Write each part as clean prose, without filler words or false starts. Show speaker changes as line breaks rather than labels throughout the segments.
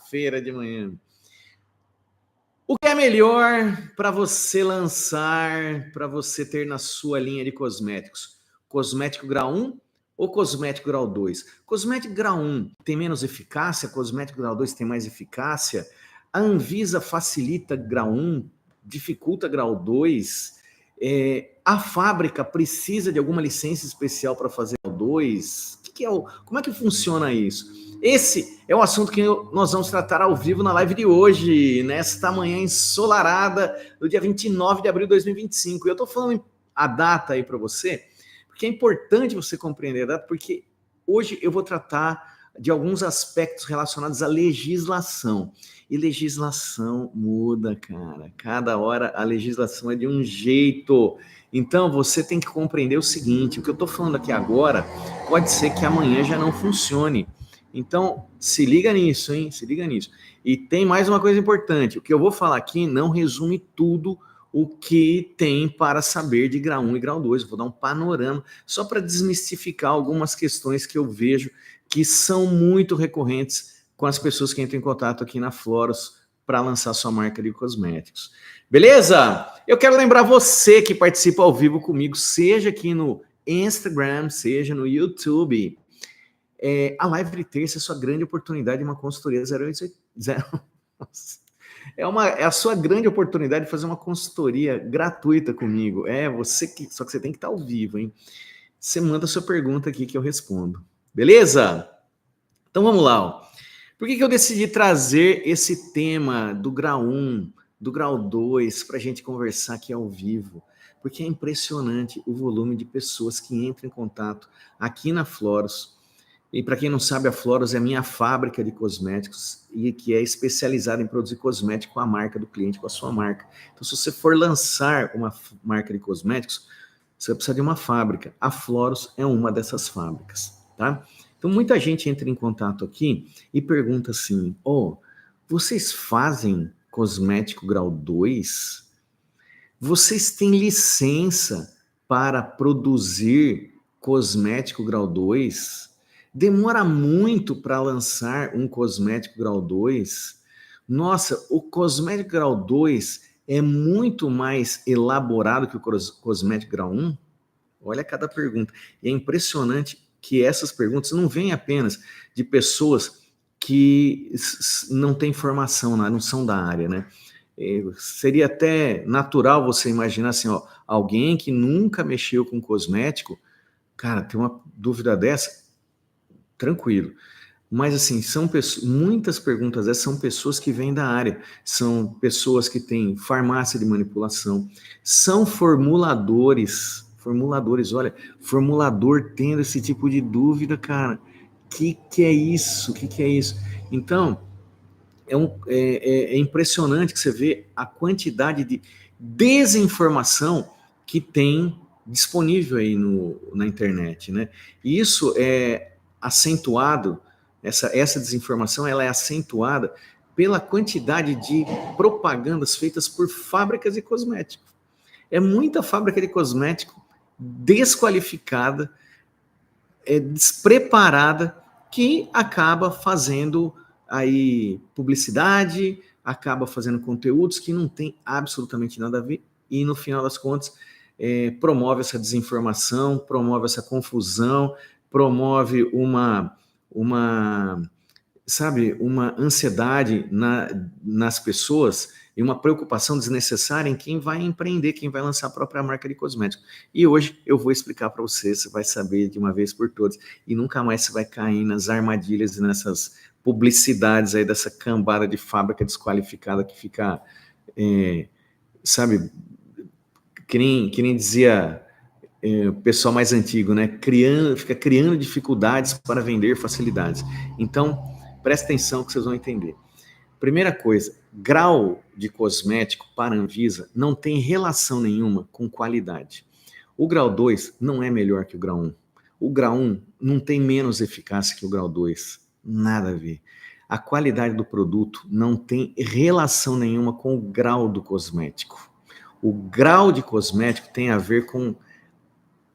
Feira de manhã. O que é melhor para você lançar, para você ter na sua linha de cosméticos? Cosmético grau 1 ou cosmético grau 2? Cosmético grau 1 tem menos eficácia, cosmético grau 2 tem mais eficácia. A Anvisa facilita grau 1, dificulta grau 2. A fábrica precisa de alguma licença especial para fazer grau 2? Como é que funciona isso? Esse é o assunto que nós vamos tratar ao vivo na live de hoje, nesta manhã ensolarada, do dia 29 de abril de 2025. Eu estou falando a data aí para você, porque é importante você compreender a data, porque hoje eu vou tratar de alguns aspectos relacionados à legislação. E legislação muda, cara. Cada hora a legislação é de um jeito. Então você tem que compreender o seguinte: o que eu estou falando aqui agora pode ser que amanhã já não funcione. Então, se liga nisso, hein? Se liga nisso. E tem mais uma coisa importante. O que eu vou falar aqui não resume tudo o que tem para saber de grau 1 e grau 2. Eu vou dar um panorama só para desmistificar algumas questões que eu vejo que são muito recorrentes com as pessoas que entram em contato aqui na Floros para lançar sua marca de cosméticos. Beleza? Eu quero lembrar você que participa ao vivo comigo, seja aqui no Instagram, seja no YouTube. A live de terça é a sua grande oportunidade de uma consultoria 0800. É a sua grande oportunidade de fazer uma consultoria gratuita comigo. Só que você tem que estar ao vivo, hein? Você manda a sua pergunta aqui que eu respondo. Beleza? Então vamos lá. Ó. Por que eu decidi trazer esse tema do grau 1, do grau 2, para a gente conversar aqui ao vivo? Porque é impressionante o volume de pessoas que entram em contato aqui na Floros. E para quem não sabe, a Floros é a minha fábrica de cosméticos e que é especializada em produzir cosmético com a marca do cliente, com a sua marca. Então, se você for lançar uma marca de cosméticos, você vai precisar de uma fábrica. A Floros é uma dessas fábricas, tá? Então, muita gente entra em contato aqui e pergunta assim, vocês fazem cosmético grau 2? Vocês têm licença para produzir cosmético grau 2? Demora muito para lançar um cosmético grau 2? Nossa, o cosmético grau 2 é muito mais elaborado que o cosmético grau 1? Olha cada pergunta. E é impressionante que essas perguntas não vêm apenas de pessoas que não têm formação, não são da área, né? Seria até natural você imaginar assim, alguém que nunca mexeu com cosmético, cara, tem uma dúvida dessa, tranquilo. Mas assim, muitas perguntas dessas são pessoas que vêm da área, são pessoas que têm farmácia de manipulação, são formuladores, olha, formulador tendo esse tipo de dúvida, cara, que é isso? Que é isso? Então, é impressionante que você vê a quantidade de desinformação que tem disponível aí na internet, né? E isso é acentuado, essa desinformação ela é acentuada pela quantidade de propagandas feitas por fábricas de cosméticos. É muita fábrica de cosmético desqualificada, despreparada, que acaba fazendo aí publicidade, acaba fazendo conteúdos que não tem absolutamente nada a ver e no final das contas promove essa desinformação, promove essa confusão, promove uma ansiedade nas pessoas e uma preocupação desnecessária em quem vai empreender, quem vai lançar a própria marca de cosmético. E hoje eu vou explicar para você vai saber de uma vez por todas, e nunca mais você vai cair nas armadilhas e nessas publicidades aí dessa cambada de fábrica desqualificada que fica, que nem dizia o pessoal mais antigo, né? Fica criando dificuldades para vender facilidades. Então, presta atenção que vocês vão entender. Primeira coisa, grau de cosmético para a Anvisa não tem relação nenhuma com qualidade. O grau 2 não é melhor que o grau 1. O grau 1 não tem menos eficácia que o grau 2. Nada a ver. A qualidade do produto não tem relação nenhuma com o grau do cosmético. O grau de cosmético tem a ver com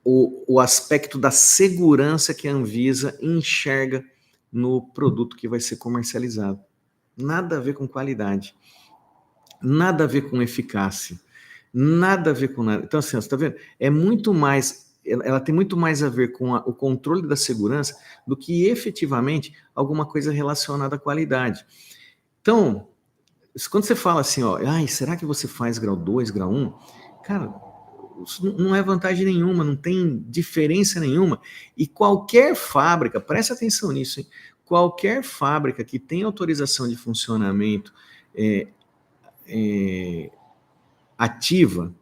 o aspecto da segurança que a Anvisa enxerga no produto que vai ser comercializado. Nada a ver com qualidade. Nada a ver com eficácia. Nada a ver com nada. Então, assim, você está vendo? É muito mais, ela tem muito mais a ver com o controle da segurança do que efetivamente alguma coisa relacionada à qualidade. Então, quando você fala assim, ó, ai, será que você faz grau 2, grau 1? Cara, isso não é vantagem nenhuma, não tem diferença nenhuma. E qualquer fábrica, presta atenção nisso, hein? Qualquer fábrica que tem autorização de funcionamento é, ativa,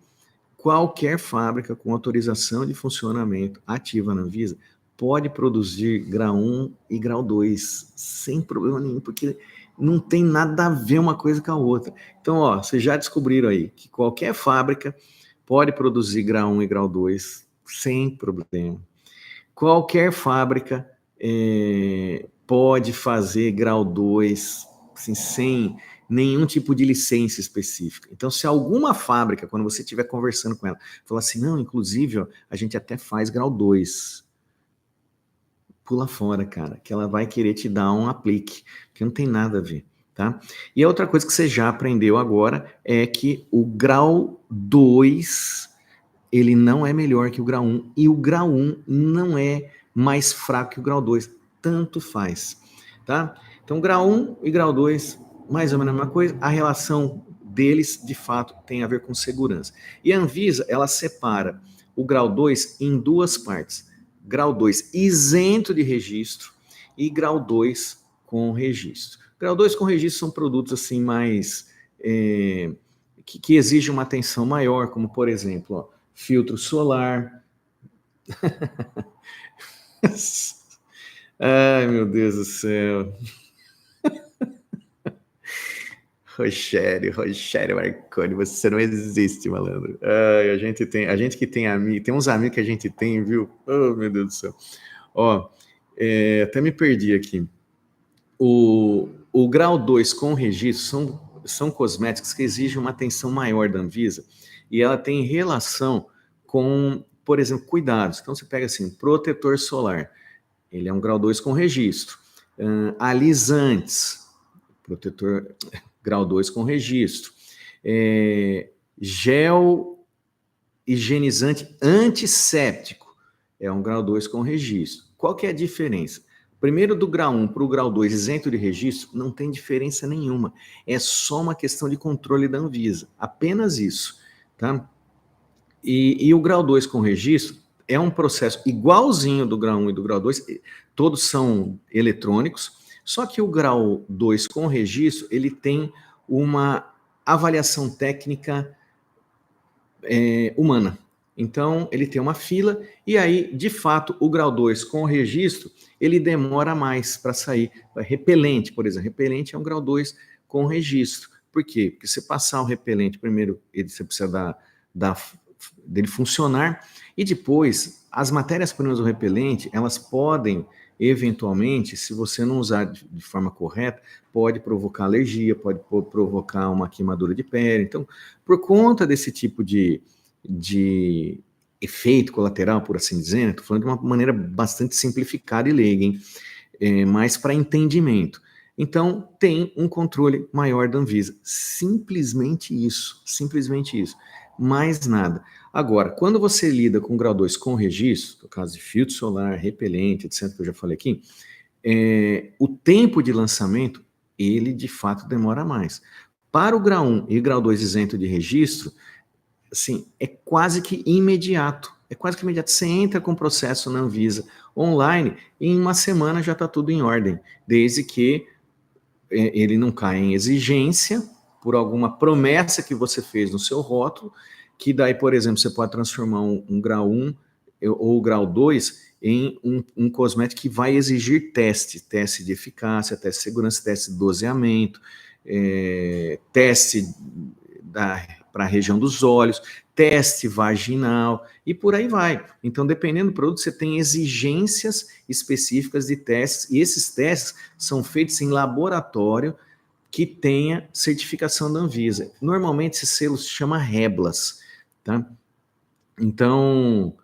qualquer fábrica com autorização de funcionamento ativa na Anvisa pode produzir grau 1 e grau 2 sem problema nenhum, porque não tem nada a ver uma coisa com a outra. Então, ó, vocês já descobriram aí que qualquer fábrica pode produzir grau 1 e grau 2 sem problema. Qualquer fábrica pode fazer grau 2 assim, sem nenhum tipo de licença específica. Então, se alguma fábrica, quando você estiver conversando com ela, falar assim, não, inclusive, ó, a gente até faz grau 2, pula fora, cara, que ela vai querer te dar um aplique, que não tem nada a ver, tá? E a outra coisa que você já aprendeu agora é que o grau 2, ele não é melhor que o grau 1, e o grau 1 não é mais fraco que o grau 2, tanto faz, tá? Então, grau 1 e grau 2, mais ou menos a mesma coisa, a relação deles, de fato, tem a ver com segurança. E a Anvisa, ela separa o grau 2 em duas partes. Grau 2 isento de registro e grau 2 com registro. Grau 2 com registro são produtos assim mais... que exigem uma atenção maior, como, por exemplo, ó, filtro solar. Ai, meu Deus do céu. Rogério Marconi, você não existe, malandro. Ai, a gente que tem amigo, tem uns amigos que a gente tem, viu? Oh, meu Deus do céu. Ó, até me perdi aqui. O grau 2 com registro são cosméticos que exigem uma atenção maior da Anvisa e ela tem relação com, por exemplo, cuidados. Então você pega assim, protetor solar, ele é um grau 2 com registro. Alisantes, protetor grau 2 com registro. Gel higienizante antisséptico, é um grau 2 com registro. Qual que é a diferença? Primeiro, do grau 1 para o grau 2 isento de registro, não tem diferença nenhuma. É só uma questão de controle da Anvisa. Apenas isso. Tá? E o grau 2 com registro é um processo igualzinho do grau 1 e do grau 2, todos são eletrônicos, só que o grau 2 com registro, ele tem uma avaliação técnica humana. Então, ele tem uma fila, e aí, de fato, o grau 2 com registro, ele demora mais para sair. Repelente, por exemplo, repelente é um grau 2 com registro. Por quê? Porque você passar o repelente, primeiro você precisa dele funcionar, e depois, as matérias-primas do repelente, elas podem, eventualmente, se você não usar de forma correta, pode provocar alergia, pode provocar uma queimadura de pele. Então, por conta desse tipo de efeito colateral, por assim dizer, estou falando de uma maneira bastante simplificada e leiga, hein? Mas para entendimento. Então, tem um controle maior da Anvisa. Simplesmente isso. Mais nada. Agora, quando você lida com grau 2 com registro, no caso de filtro solar, repelente, etc., que eu já falei aqui, o tempo de lançamento, ele de fato demora mais. Para o grau 1 e grau 2 isento de registro, assim, é quase que imediato. Você entra com o processo na Anvisa online e em uma semana já está tudo em ordem, desde que ele não caia em exigência por alguma promessa que você fez no seu rótulo, que daí, por exemplo, você pode transformar um grau 1 ou grau 2 em um cosmético que vai exigir teste de eficácia, teste de segurança, teste de doseamento, teste para a região dos olhos, teste vaginal e por aí vai. Então, dependendo do produto, você tem exigências específicas de testes, e esses testes são feitos em laboratório que tenha certificação da Anvisa. Normalmente, esse selo se chama REBLAS, tá? Então,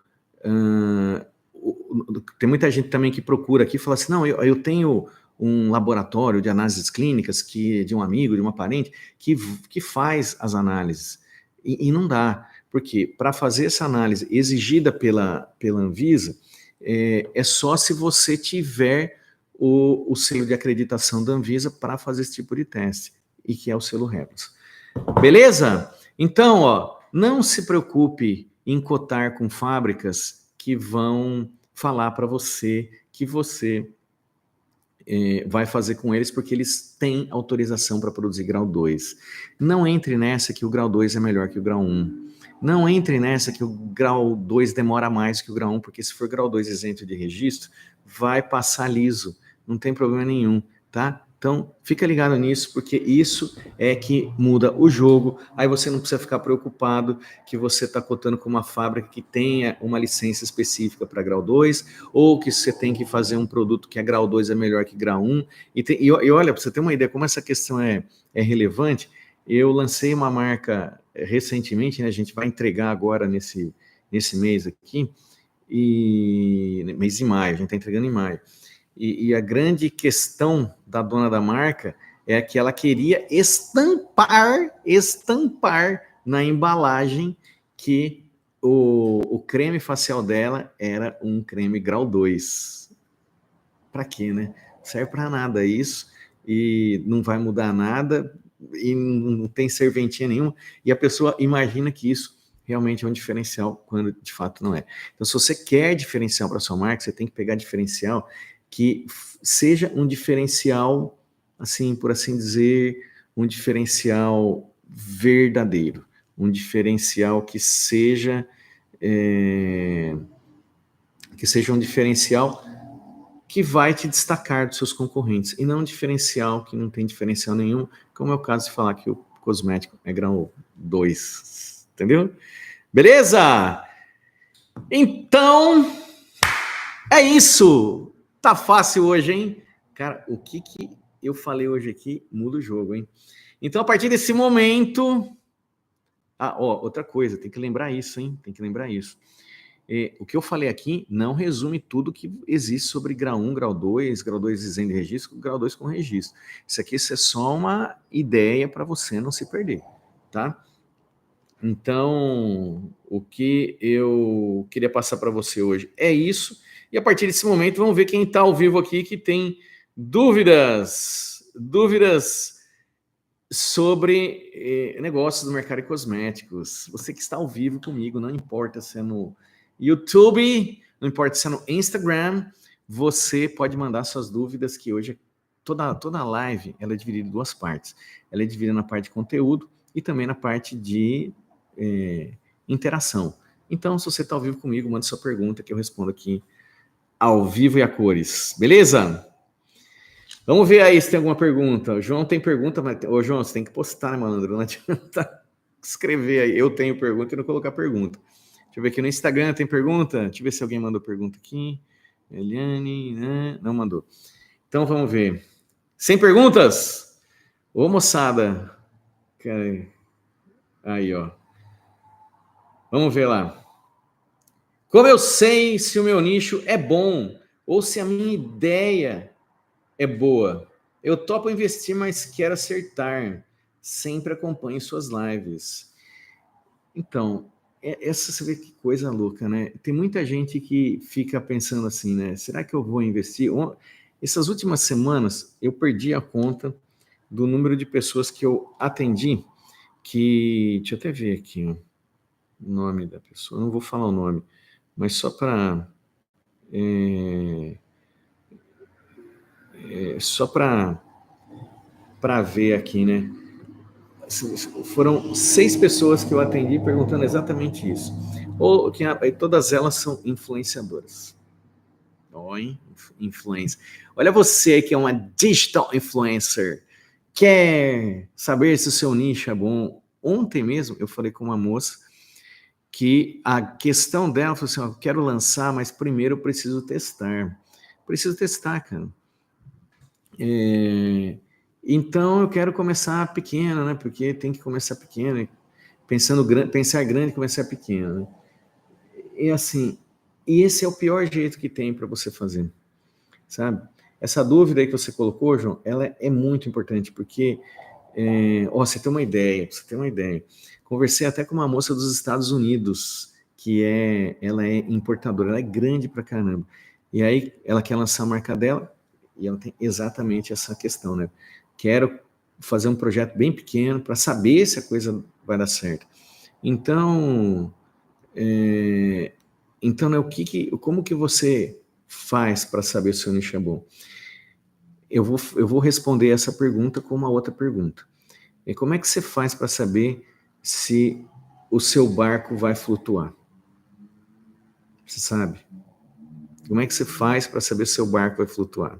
tem muita gente também que procura aqui e fala assim, não, eu tenho um laboratório de análises clínicas que de um amigo, de uma parente, que faz as análises. E não dá, porque para fazer essa análise exigida pela Anvisa, é só se você tiver o selo de acreditação da Anvisa para fazer esse tipo de teste, e que é o selo Replas. Beleza? Então, ó, não se preocupe em cotar com fábricas que vão falar para você que você vai fazer com eles porque eles têm autorização para produzir grau 2. Não entre nessa que o grau 2 é melhor que o grau 1. Não entre nessa que o grau 2 demora mais que o grau 1, porque se for grau 2 isento de registro, vai passar liso, não tem problema nenhum, tá? Então, fica ligado nisso, porque isso é que muda o jogo. Aí você não precisa ficar preocupado que você está cotando com uma fábrica que tenha uma licença específica para grau 2, ou que você tem que fazer um produto que é grau 2 é melhor que grau 1. E olha, para você ter uma ideia como essa questão é relevante, eu lancei uma marca recentemente, né, a gente vai entregar agora nesse mês aqui, mês de maio, a gente está entregando em maio. E a grande questão da dona da marca é que ela queria estampar na embalagem que o creme facial dela era um creme grau 2. Para quê, né? Serve para nada isso, e não vai mudar nada, e não tem serventia nenhuma, e a pessoa imagina que isso realmente é um diferencial, quando de fato não é. Então, se você quer diferencial para sua marca, você tem que pegar diferencial que seja um diferencial, assim, por assim dizer, um diferencial verdadeiro, um diferencial que seja um diferencial que vai te destacar dos seus concorrentes, e não um diferencial que não tem diferencial nenhum, como é o caso de falar que o cosmético é grau 2, entendeu? Beleza? Então, é isso! Tá fácil hoje, hein? Cara, o que eu falei hoje aqui muda o jogo, hein? Então, a partir desse momento... outra coisa, tem que lembrar isso, hein? Tem que lembrar isso. O que eu falei aqui não resume tudo que existe sobre grau 1, grau 2 isento de registro, grau 2 com registro. Isso aqui é só uma ideia para você não se perder, tá? Então, o que eu queria passar para você hoje é isso. E a partir desse momento, vamos ver quem está ao vivo aqui que tem dúvidas sobre negócios do mercado de cosméticos. Você que está ao vivo comigo, não importa se é no YouTube, não importa se é no Instagram, você pode mandar suas dúvidas, que hoje toda live ela é dividida em duas partes. Ela é dividida na parte de conteúdo e também na parte de interação. Então, se você está ao vivo comigo, mande sua pergunta que eu respondo aqui ao vivo e a cores. Beleza? Vamos ver aí se tem alguma pergunta. O João tem pergunta, mas... Ô, João, você tem que postar, né, malandro? Não adianta escrever aí. Eu tenho pergunta e não colocar pergunta. Deixa eu ver aqui no Instagram, tem pergunta? Deixa eu ver se alguém mandou pergunta aqui. Eliane, né? Não mandou. Então, vamos ver. Sem perguntas? Ô, moçada. Aí, ó. Vamos ver lá. Como eu sei se o meu nicho é bom ou se a minha ideia é boa? Eu topo investir, mas quero acertar. Sempre acompanho suas lives. Então, essa você vê que coisa louca, né? Tem muita gente que fica pensando assim, né? Será que eu vou investir? Essas últimas semanas, eu perdi a conta do número de pessoas que eu atendi, deixa eu até ver aqui o nome da pessoa, não vou falar o nome, mas só para ver aqui, né? Foram 6 pessoas que eu atendi perguntando exatamente isso. Todas elas são influenciadoras. Influência. Olha você que é uma digital influencer. Quer saber se o seu nicho é bom? Ontem mesmo eu falei com uma moça que a questão dela foi assim: eu quero lançar, mas primeiro eu preciso testar. Preciso testar, cara. Então eu quero começar pequeno, né? Porque tem que começar pequeno. Pensar grande e começar pequeno, né? E assim, esse é o pior jeito que tem para você fazer, sabe? essa dúvida aí que você colocou, João, ela é muito importante, porque, você tem uma ideia, conversei até com uma moça dos Estados Unidos, ela é importadora, ela é grande pra caramba, e aí ela quer lançar a marca dela, e ela tem exatamente essa questão, né? Quero fazer um projeto bem pequeno para saber se a coisa vai dar certo. Então, né, como que você faz para saber se o seu nicho é bom? Eu vou responder essa pergunta com uma outra pergunta. E como é que você faz para saber se o seu barco vai flutuar? Você sabe? Como é que você faz para saber se o seu barco vai flutuar?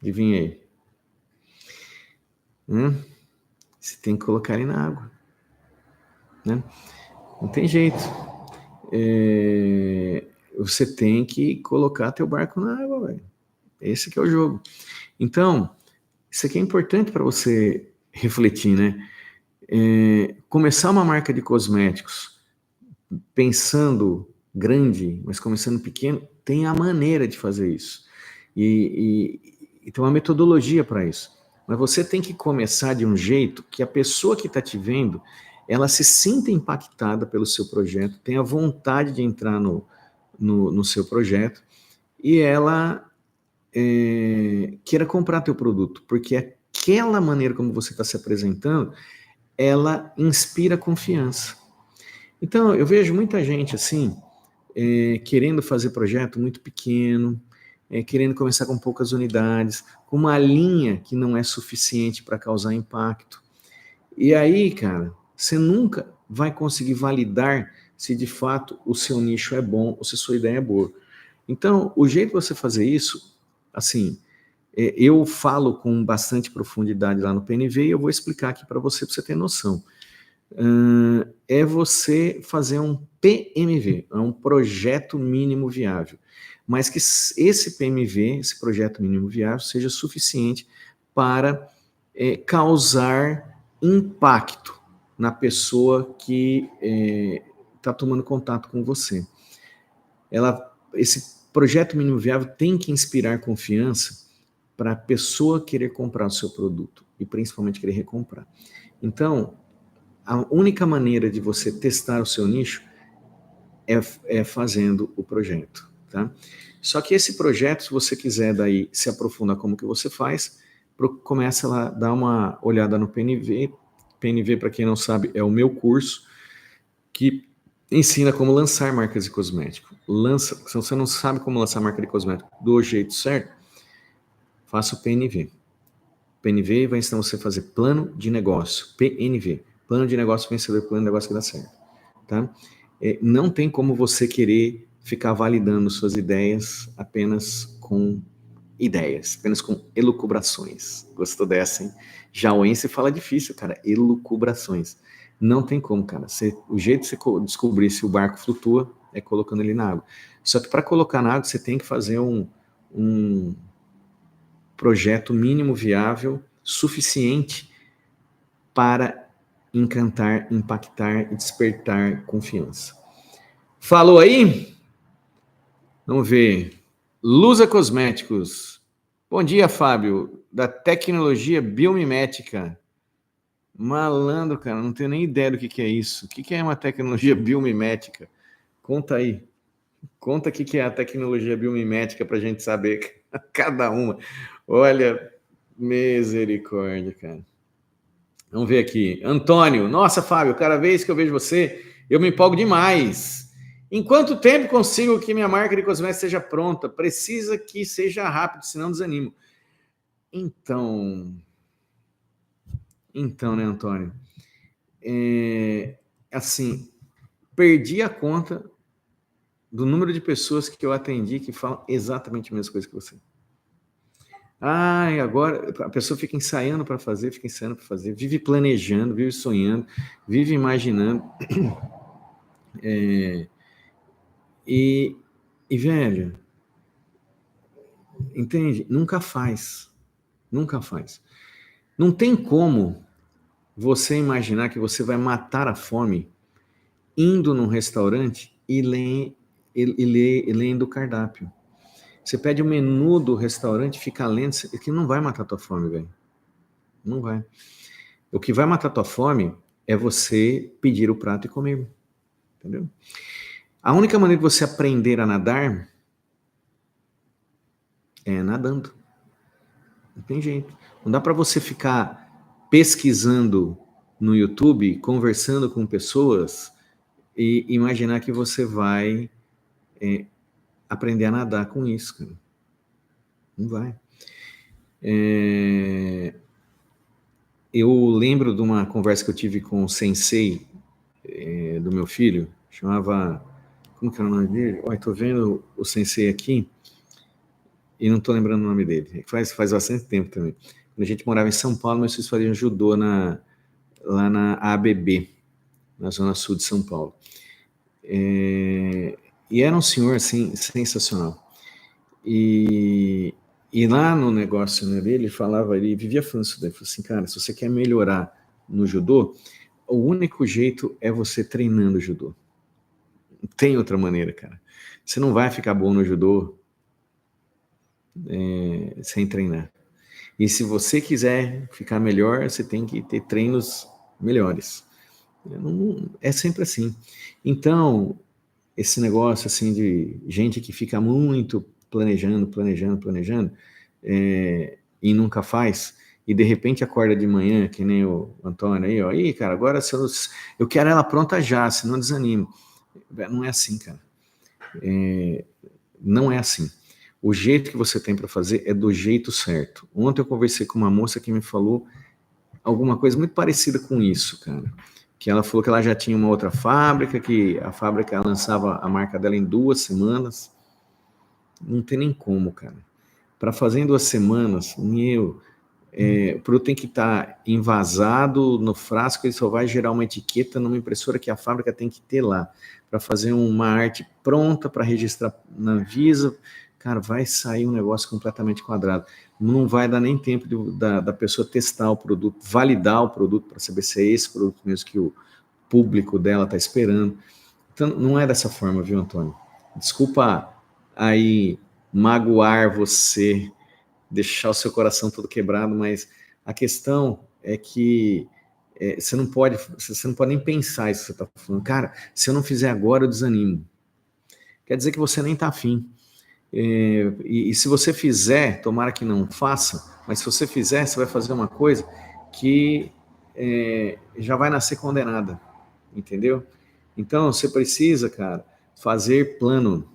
Adivinha aí. Você tem que colocar ele na água, né? Não tem jeito. Você tem que colocar teu barco na água, velho. Esse que é o jogo. Então, isso aqui é importante para você refletir, né? Começar uma marca de cosméticos pensando grande, mas começando pequeno, tem a maneira de fazer isso. E tem uma metodologia para isso. Mas você tem que começar de um jeito que a pessoa que está te vendo, ela se sinta impactada pelo seu projeto, tenha vontade de entrar no seu projeto e ela queira comprar teu produto, porque aquela maneira como você está se apresentando, ela inspira confiança. Então, eu vejo muita gente assim, querendo fazer projeto muito pequeno, querendo começar com poucas unidades, com uma linha que não é suficiente para causar impacto. E aí, cara, você nunca vai conseguir validar se de fato o seu nicho é bom ou se a sua ideia é boa. Então, o jeito de você fazer isso, assim, eu falo com bastante profundidade lá no PNV e eu vou explicar aqui para você ter noção. É você fazer um PMV, é um projeto mínimo viável, mas que esse PMV, esse projeto mínimo viável, seja suficiente para causar impacto na pessoa que está tomando contato com você. Esse projeto mínimo viável tem que inspirar confiança para a pessoa querer comprar o seu produto e principalmente querer recomprar. Então, a única maneira de você testar o seu nicho é fazendo o projeto, tá? Só que esse projeto, se você quiser daí se aprofundar como que você faz, começa lá, dá uma olhada no PNV. PNV, para quem não sabe, é o meu curso que ensina como lançar marcas de cosmético. Se você não sabe como lançar marca de cosmético do jeito certo, faça o PNV. PNV vai ensinar você a fazer plano de negócio, PNV. Plano de negócio vencedor, plano de negócio que dá certo. Tá? Não tem como você querer ficar validando suas ideias apenas com ideias, apenas com elucubrações. Gostou dessa, hein? Jauense fala difícil, cara. Elucubrações. Não tem como, cara. O jeito de você descobrir se o barco flutua é colocando ele na água. Só que para colocar na água, você tem que fazer um projeto mínimo viável suficiente para encantar, impactar e despertar confiança. Falou aí? Vamos ver. Lusa Cosméticos. Bom dia, Fábio, da tecnologia biomimética. Malandro, cara, não tenho nem ideia do que é isso. O que é uma tecnologia biomimética? Conta aí. Conta o que é a tecnologia biomimética para a gente saber cada uma. Olha, misericórdia, cara. Vamos ver aqui. Antônio. Nossa, Fábio, cada vez que eu vejo você, eu me empolgo demais. Em quanto tempo consigo que minha marca de cosméticos seja pronta? Precisa que seja rápido, senão desanimo. Então, né, Antônio? Assim, perdi a conta do número de pessoas que eu atendi que falam exatamente a mesma coisa que você. E agora a pessoa fica ensaiando para fazer, vive planejando, vive sonhando, vive imaginando. E, velho, entende? Nunca faz. Nunca faz. Não tem como você imaginar que você vai matar a fome indo num restaurante e lendo o cardápio. Você pede o menu do restaurante, fica lendo, que não vai matar tua fome, velho. Não vai. O que vai matar tua fome é você pedir o prato e comer. Entendeu? A única maneira de você aprender a nadar é nadando. Não tem jeito. Não dá para você ficar pesquisando no YouTube, conversando com pessoas e imaginar que você vai aprender a nadar com isso, cara. Não vai. Eu lembro de uma conversa que eu tive com o sensei do meu filho, chamava... Como que era o nome dele? Olha, tô vendo o sensei aqui e não tô lembrando o nome dele. Faz bastante tempo também. Quando a gente morava em São Paulo, meus filhos faziam judô lá na ABB, na zona sul de São Paulo. E era um senhor, assim, sensacional. E lá no negócio, né, dele, ele vivia falando isso daí, falou assim, cara, se você quer melhorar no judô, o único jeito é você treinando judô. Não tem outra maneira, cara. Você não vai ficar bom no judô sem treinar. E se você quiser ficar melhor, você tem que ter treinos melhores. É sempre assim. Então, esse negócio assim de gente que fica muito planejando e nunca faz, e de repente acorda de manhã, que nem o Antônio aí, ó, ih, cara, agora eu quero ela pronta já, senão desanimo. Não é assim, cara. Não é assim. O jeito que você tem para fazer é do jeito certo. Ontem eu conversei com uma moça que me falou alguma coisa muito parecida com isso, cara. Que ela falou que ela já tinha uma outra fábrica, que a fábrica lançava a marca dela em 2 semanas. Não tem nem como, cara. Para fazer em 2 semanas, o produto tem que estar envasado no frasco, ele só vai gerar uma etiqueta numa impressora que a fábrica tem que ter lá, para fazer uma arte pronta para registrar na Visa. Cara, vai sair um negócio completamente quadrado. Não vai dar nem tempo da pessoa testar o produto, validar o produto para saber se é esse produto mesmo que o público dela está esperando. Então, não é dessa forma, viu, Antônio? Desculpa aí magoar você, deixar o seu coração todo quebrado, mas a questão é que você não pode nem pensar isso que você está falando. Cara, se eu não fizer agora, eu desanimo. Quer dizer que você nem está afim. E se você fizer, tomara que não faça, mas se você fizer, você vai fazer uma coisa que já vai nascer condenada, entendeu? Então, você precisa, cara, fazer plano.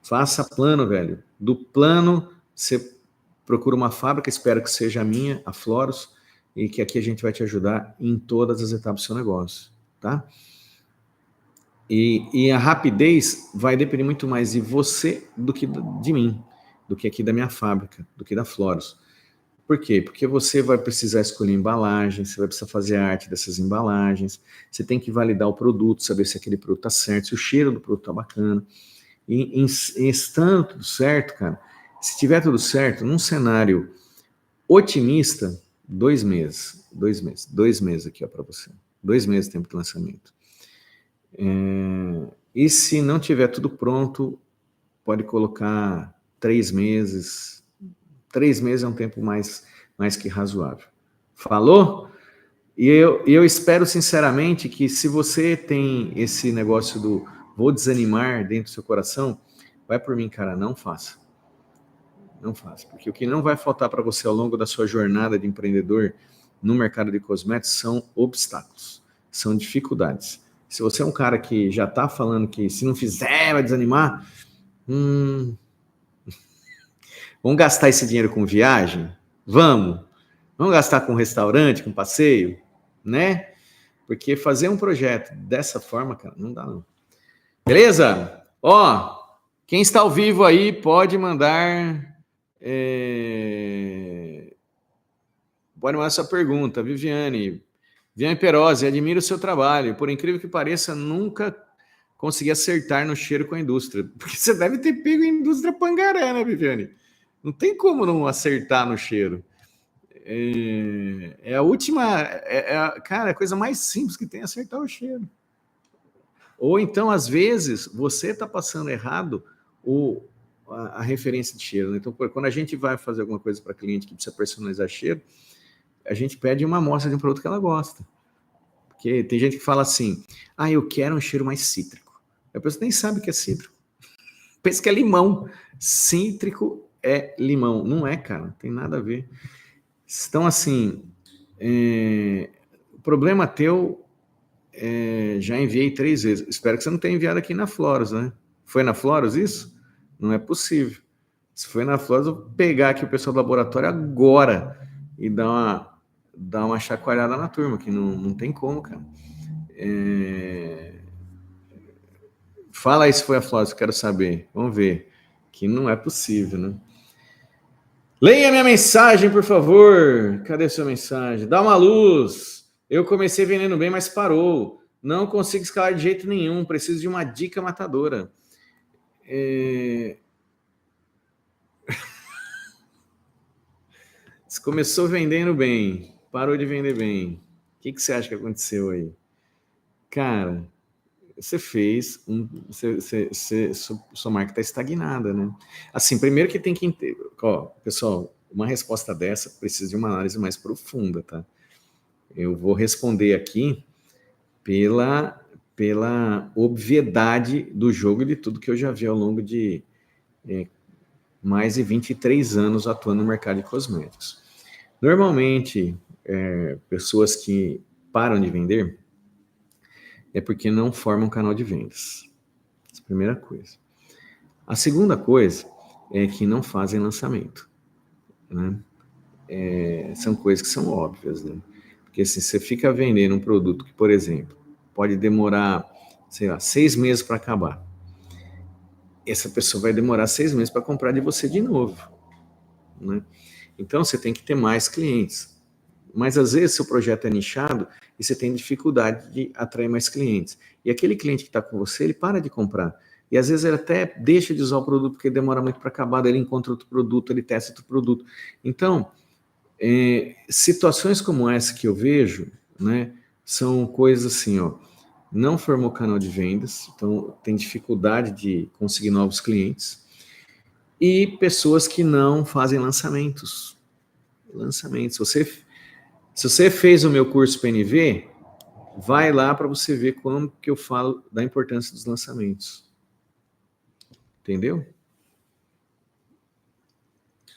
Faça plano, velho. Do plano, você procura uma fábrica, espero que seja a minha, a Floros, e que aqui a gente vai te ajudar em todas as etapas do seu negócio, tá? E a rapidez vai depender muito mais de você do que de mim, do que aqui da minha fábrica, do que da Floros. Por quê? Porque você vai precisar escolher embalagem, você vai precisar fazer a arte dessas embalagens, você tem que validar o produto, saber se aquele produto está certo, se o cheiro do produto está bacana. E estando tudo certo, cara, se tiver tudo certo, num cenário otimista, 2 meses. 2 meses aqui, ó, para você. 2 meses de tempo de lançamento. E se não tiver tudo pronto, pode colocar 3 meses. 3 meses é um tempo mais que razoável. Falou? E eu espero sinceramente que se você tem esse negócio do vou desanimar dentro do seu coração, vai por mim, cara, não faça. Não faça, porque o que não vai faltar para você ao longo da sua jornada de empreendedor no mercado de cosméticos são obstáculos, são dificuldades. Se você é um cara que já está falando que se não fizer vai desanimar, vamos gastar esse dinheiro com viagem? Vamos gastar com restaurante, com passeio, né? Porque fazer um projeto dessa forma, cara, não dá não. Beleza? Ó, quem está ao vivo aí pode mandar pode mandar sua pergunta, Viviane Perosi, admiro o seu trabalho. Por incrível que pareça, nunca consegui acertar no cheiro com a indústria. Porque você deve ter pego a indústria Pangaré, né, Viviane? Não tem como não acertar no cheiro. A última... cara, a coisa mais simples que tem é acertar o cheiro. Ou então, às vezes, você está passando errado a referência de cheiro, né? Então, quando a gente vai fazer alguma coisa para cliente que precisa personalizar cheiro, a gente pede uma amostra de um produto que ela gosta. Porque tem gente que fala assim, eu quero um cheiro mais cítrico. A pessoa nem sabe o que é cítrico. Pensa que é limão. Cítrico é limão. Não é, cara. Não tem nada a ver. Então, assim, o problema teu, já enviei 3 vezes. Espero que você não tenha enviado aqui na Floros, né? Foi na Floros isso? Não é possível. Se foi na Floros, eu vou pegar aqui o pessoal do laboratório agora e dar uma chacoalhada na turma, que não tem como, cara. Fala aí se foi a Floros, eu quero saber. Vamos ver. Que não é possível, né? Leia minha mensagem, por favor. Cadê sua mensagem? Dá uma luz. Eu comecei vendendo bem, mas parou. Não consigo escalar de jeito nenhum. Preciso de uma dica matadora. Você começou vendendo bem, parou de vender bem. O que você acha que aconteceu aí? Cara, você fez sua marca está estagnada, né? Assim, primeiro que tem que entender, pessoal, uma resposta dessa precisa de uma análise mais profunda, tá? Eu vou responder aqui pela obviedade do jogo e de tudo que eu já vi ao longo de mais de 23 anos atuando no mercado de cosméticos. Normalmente, pessoas que param de vender é porque não formam um canal de vendas. Essa é a primeira coisa. A segunda coisa é que não fazem lançamento, né? São coisas que são óbvias, né? Porque assim, você fica vendendo um produto que, por exemplo, pode demorar, sei lá, 6 meses para acabar. Essa pessoa vai demorar 6 meses para comprar de você de novo, né? Então, você tem que ter mais clientes. Mas, às vezes, seu projeto é nichado e você tem dificuldade de atrair mais clientes. E aquele cliente que está com você, ele para de comprar. E, às vezes, ele até deixa de usar o produto porque demora muito para acabar, daí ele encontra outro produto, ele testa outro produto. Então, situações como essa que eu vejo, né, são coisas assim, não formou canal de vendas, então tem dificuldade de conseguir novos clientes, e pessoas que não fazem lançamentos. Se você fez o meu curso PNV, vai lá para você ver como que eu falo da importância dos lançamentos. Entendeu?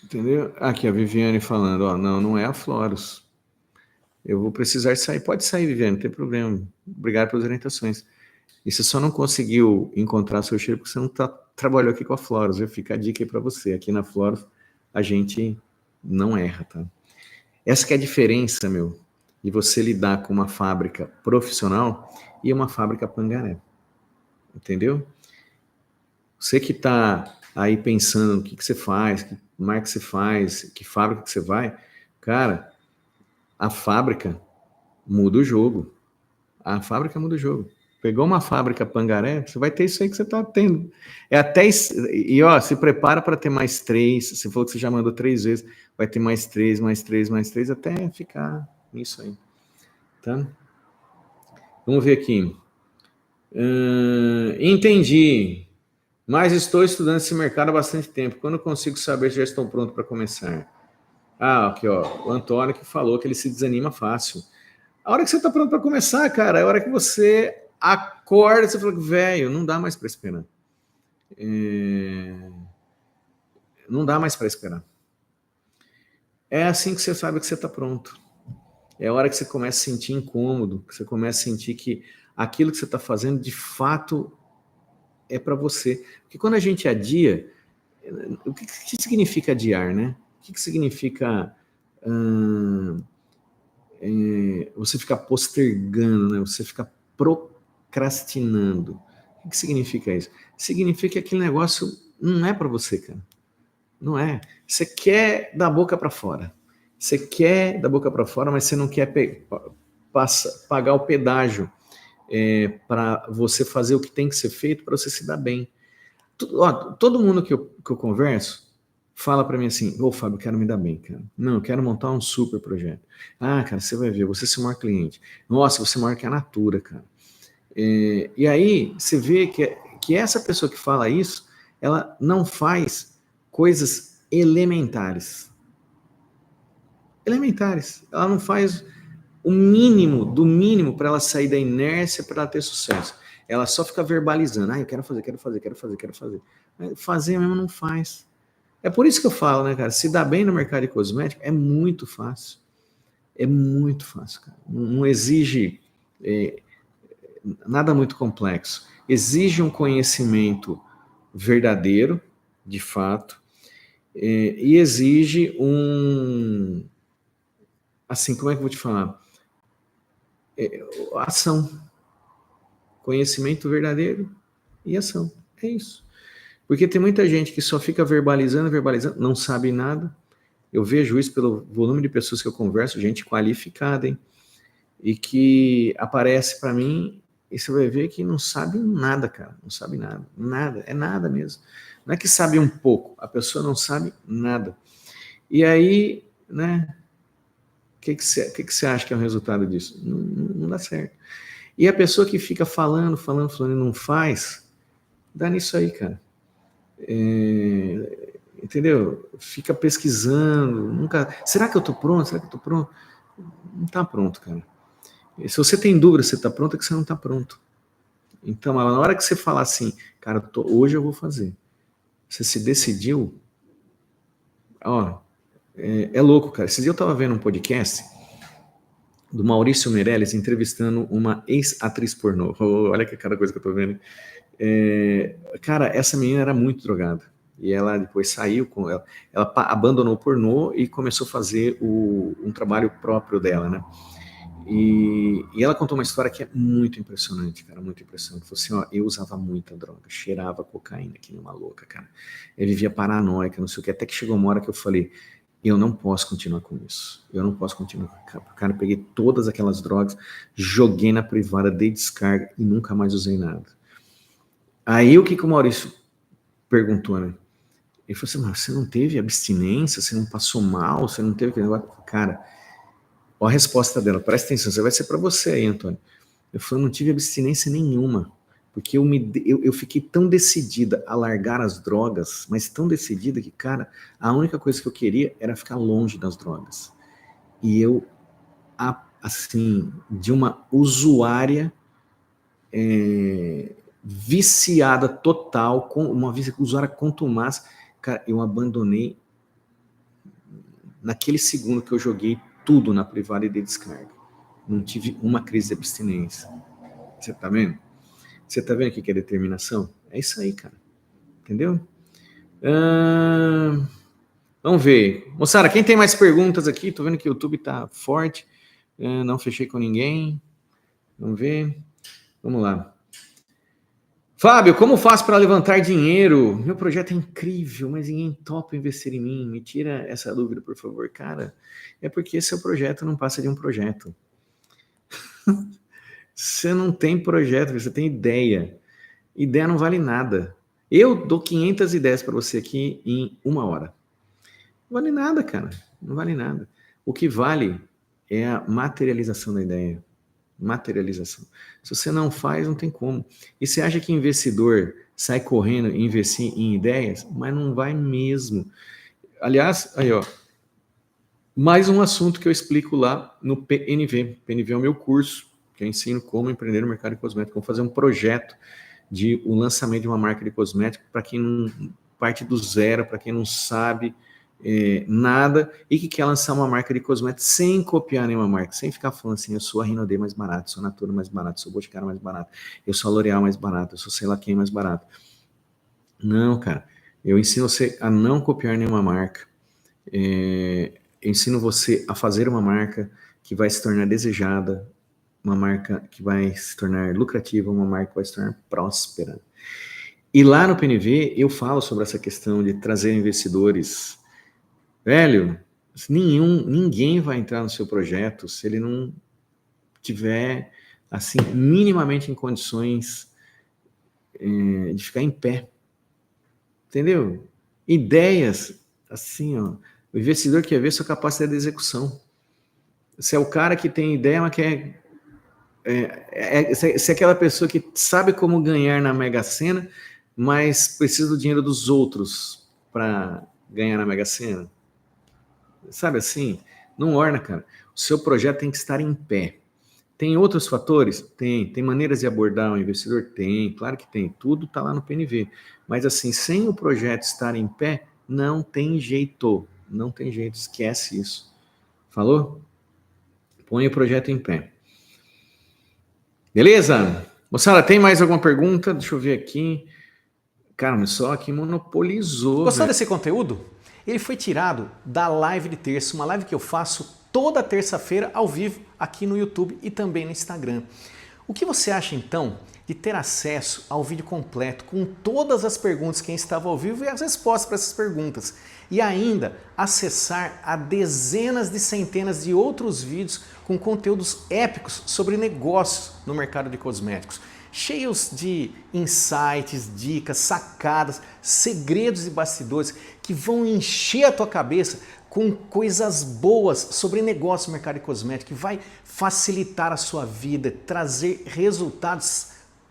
Entendeu? Aqui a Viviane falando, não é a Floros. Eu vou precisar sair. Pode sair, Viviane, não tem problema. Obrigado pelas orientações. E você só não conseguiu encontrar seu cheiro porque você não trabalhou aqui com a Floros. Fica a dica aí para você. Aqui na Floros a gente não erra, tá? Essa que é a diferença, de você lidar com uma fábrica profissional e uma fábrica pangaré. Entendeu? Você que está aí pensando o que você faz, que marca você faz, que fábrica que você vai, cara, a fábrica muda o jogo. A fábrica muda o jogo. Pegou uma fábrica pangaré, você vai ter isso aí que você está tendo. Se prepara para ter mais 3. Você falou que você já mandou 3 vezes, vai ter mais 3, mais 3, mais 3, até ficar nisso aí. Tá? Vamos ver aqui. Entendi. Mas estou estudando esse mercado há bastante tempo. Quando consigo saber se já estou pronto para começar? Aqui, o Antônio que falou que ele se desanima fácil. A hora que você está pronto para começar, cara, é a hora que você acorda, você fala, velho, não dá mais para esperar. Não dá mais para esperar. É assim que você sabe que você está pronto. É a hora que você começa a sentir incômodo, que você começa a sentir que aquilo que você está fazendo, de fato, é para você. Porque quando a gente adia, o que significa adiar, né? O que significa você ficar postergando, né? Você ficar procrastinando? O que significa isso? Significa que aquele negócio não é para você, cara. Não é. Você quer da boca para fora. Você quer da boca para fora, mas você não quer pagar o pedágio para você fazer o que tem que ser feito para você se dar bem. Todo mundo que eu converso fala para mim assim, Fábio, quero me dar bem, cara. Não, eu quero montar um super projeto. Cara, você vai ver, você é seu maior cliente. Nossa, você é maior que a Natura, cara. E aí, você vê que essa pessoa que fala isso, ela não faz coisas elementares. Elementares. Ela não faz o mínimo, do mínimo para ela sair da inércia, para ela ter sucesso. Ela só fica verbalizando. Eu quero fazer, quero fazer, quero fazer, quero fazer. Fazer mesmo não faz. É por isso que eu falo, né, cara? Se dá bem no mercado de cosmético, é muito fácil. É muito fácil, cara. Não exige nada muito complexo. Exige um conhecimento verdadeiro, de fato, e exige assim, como é que eu vou te falar? Ação. Conhecimento verdadeiro e ação. É isso. Porque tem muita gente que só fica verbalizando, não sabe nada. Eu vejo isso pelo volume de pessoas que eu converso, gente qualificada, hein? E que aparece para mim e você vai ver que não sabe nada, cara. Não sabe nada. Nada. É nada mesmo. Não é que sabe um pouco. A pessoa não sabe nada. E aí, né? O que você acha que é o resultado disso? Não dá certo. E a pessoa que fica falando e não faz, dá nisso aí, cara. Entendeu? Fica pesquisando, nunca. Será que eu tô pronto? Será que eu tô pronto? Não tá pronto, cara. E se você tem dúvida se você tá pronto, é que você não tá pronto. Então, na hora que você falar assim, cara, hoje eu vou fazer. Você se decidiu, ó, é louco, cara. Esse dia eu tava vendo um podcast do Maurício Meirelles entrevistando uma ex-atriz pornô. Olha que cada coisa que eu tô vendo. Cara, essa menina era muito drogada. E ela depois saiu, ela abandonou o pornô e começou a fazer um trabalho próprio dela, né? E ela contou uma história que é muito impressionante, cara, muito impressionante. Falou assim, ó, eu usava muita droga, cheirava cocaína, que nem uma louca, cara. Eu vivia paranoica, não sei o que, até que chegou uma hora que eu falei, eu não posso continuar com isso. Eu não posso continuar. Cara, eu peguei todas aquelas drogas, joguei na privada, dei descarga e nunca mais usei nada. Aí o que o Maurício perguntou, né? Ele falou assim, mas você não teve abstinência, você não passou mal, você não teve... Cara, ó a resposta dela, presta atenção, você vai ser para você aí, Antônio. Eu falei, não tive abstinência nenhuma, porque eu fiquei tão decidida a largar as drogas, mas tão decidida que, cara, a única coisa que eu queria era ficar longe das drogas. E eu, assim, de uma usuária viciada total, com uma usuária contumaz, cara, eu abandonei naquele segundo que eu joguei tudo na privada e dei descarga. Não tive uma crise de abstinência. Você tá vendo? Você tá vendo o que é determinação? É isso aí, cara. Entendeu? Vamos ver. Moçada, quem tem mais perguntas aqui? Tô vendo que o YouTube tá forte. Não fechei com ninguém. Vamos ver. Vamos lá. Fábio, como faço para levantar dinheiro? Meu projeto é incrível, mas ninguém topa investir em mim. Me tira essa dúvida, por favor. Cara, é porque seu projeto não passa de um projeto. Você não tem projeto, você tem ideia. Ideia não vale nada. Eu dou 500 ideias para você aqui em 1 hora. Não vale nada, cara. Não vale nada. O que vale é a materialização da ideia. Materialização. Se você não faz, não tem como. E você acha que investidor sai correndo e investir em ideias? Mas não vai mesmo. Aliás, aí ó, mais um assunto que eu explico lá no PNV. PNV é o meu curso, que eu ensino como empreender no mercado de cosméticos. Vamos fazer um projeto de o lançamento de uma marca de cosmético para quem não parte do zero, para quem não sabe nada e que quer lançar uma marca de cosméticos sem copiar nenhuma marca, sem ficar falando assim, eu sou a Rinode mais barato, sou a Natura mais barato, sou o Boticário mais barato, eu sou a L'Oréal mais barato, eu sou sei lá quem mais barato. Não, cara, eu ensino você a não copiar nenhuma marca, ensino você a fazer uma marca que vai se tornar desejada, uma marca que vai se tornar lucrativa, uma marca que vai se tornar próspera. E lá no PNV eu falo sobre essa questão de trazer investidores. Velho, ninguém vai entrar no seu projeto se ele não tiver, assim, minimamente em condições de ficar em pé. Entendeu? Ideias, assim, ó. O investidor quer ver sua capacidade de execução. Você é o cara que tem ideia, mas quer... Você é aquela pessoa que sabe como ganhar na Mega Sena, mas precisa do dinheiro dos outros para ganhar na Mega Sena. Sabe assim? Não orna, cara. O seu projeto tem que estar em pé. Tem outros fatores? Tem maneiras de abordar o investidor? Tem, claro que tem. Tudo está lá no PNV. Mas assim, sem o projeto estar em pé, não tem jeito. Não tem jeito, esquece isso. Falou? Põe o projeto em pé. Beleza? Moçada, tem mais alguma pergunta? Deixa eu ver aqui. Cara, mas só aqui monopolizou.
Gostou desse conteúdo? Ele foi tirado da live de terça, uma live que eu faço toda terça-feira ao vivo aqui no YouTube e também no Instagram. O que você acha então de ter acesso ao vídeo completo com todas as perguntas quem estava ao vivo e as respostas para essas perguntas e ainda acessar a dezenas de centenas de outros vídeos com conteúdos épicos sobre negócios no mercado de cosméticos, cheios de insights, dicas, sacadas, segredos e bastidores que vão encher a tua cabeça com coisas boas sobre negócio no mercado de cosméticos, que vai facilitar a sua vida, trazer resultados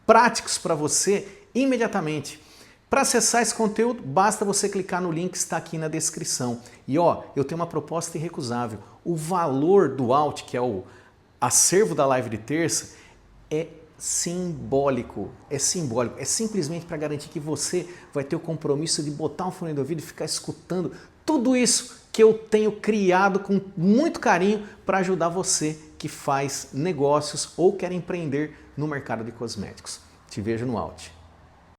práticos para você imediatamente. Para acessar esse conteúdo, basta você clicar no link que está aqui na descrição. E ó, eu tenho uma proposta irrecusável. O valor do Alt, que é o acervo da live de terça, é simbólico, é simplesmente para garantir que você vai ter o compromisso de botar um fone de ouvido e ficar escutando tudo isso que eu tenho criado com muito carinho para ajudar você que faz negócios ou quer empreender no mercado de cosméticos. Te vejo no Alt.